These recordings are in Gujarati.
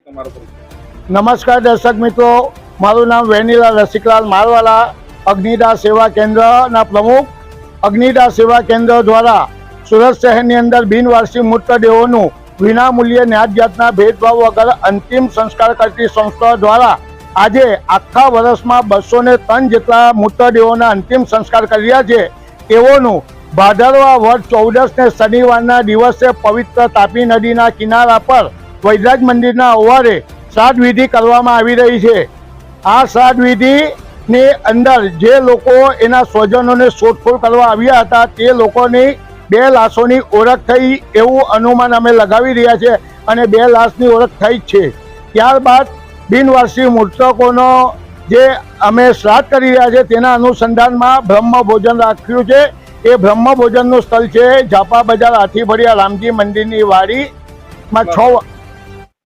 તમારો પરિચય? નમસ્કાર દર્શક મિત્રો, મારું નામ વેનીલા રસિકલાલ મારવાલા, અગ્નિદાહ સેવા કેન્દ્રના પ્રમુખ. અગ્નિદાહ સેવા કેન્દ્ર દ્વારા સુરત શહેરની અંદર બિનવારસી મૃતદેહોનું વિનામૂલ્યે ન્યાય જાતના ભેદભાવ વગર અંતિમ સંસ્કાર કરતી સંસ્થા દ્વારા આજે આખા વર્ષમાં 203 જેટલા મૃતદેહોના અંતિમ સંસ્કાર કર્યા છે. તેઓનું ભાદરવા વધ 14ને શનિવારના દિવસે પવિત્ર તાપી નદીના કિનારા પર વૈદ્યરાજ મંદિરના અવારે શ્રાદ્ધ વિધિ કરવામાં આવી રહી છે. આ શ્રાદ્ધ વિધિની અંદર જે લોકો એના સ્વજનોને શોધખોળ કરવા આવ્યા હતા તે લોકોની 2 લાશોની ઓળખ થઈ એવું અનુમાન અમે લગાવી રહ્યા છે અને 2 લાશની ઓળખ થઈ જ છે. ત્યારબાદ બિનવારસી મૃતકોનો જે અમે શ્રાદ્ધ કરી રહ્યા છે તેના અનુસંધાનમાં બ્રહ્મ ભોજન રાખ્યું છે. એ બ્રહ્મ ભોજનનું સ્થળ છે ઝાપા બજાર હાથીફળિયા રામજી મંદિરની વાડીમાં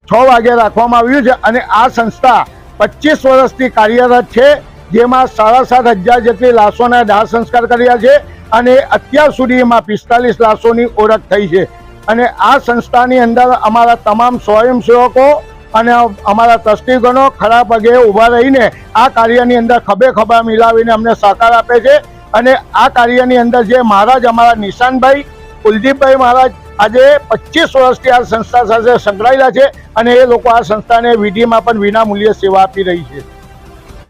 6 વાગે રાખવામાં આવ્યું છે અને આ સંસ્થા 25 વર્ષથી કાર્યરત છે, જેમાં 7,500 જેટલી લાશોના દાહ સંસ્કાર કર્યા છે અને અત્યાર સુધીમાં 45 લાશોની ઓળખ થઈ છે. અને આ સંસ્થાની અંદર અમારા તમામ સ્વયંસેવકો અને અમારા ટ્રસ્ટીગણો ખરા પગે ઊભા રહીને આ કાર્યની અંદર ખભે ખભા મિલાવીને અમને સહકાર આપે છે. અને આ કાર્યની અંદર જે મહારાજ અમારા નિશાનભાઈ કુલદીપભાઈ મહારાજ આજે 25 વર્ષથી આ સંસ્થા સાથે સંકળાયેલા છે અને એ લોકો આ સંસ્થાને વિધિમાં પણ વિનામૂલ્યે સેવા આપી રહી છે.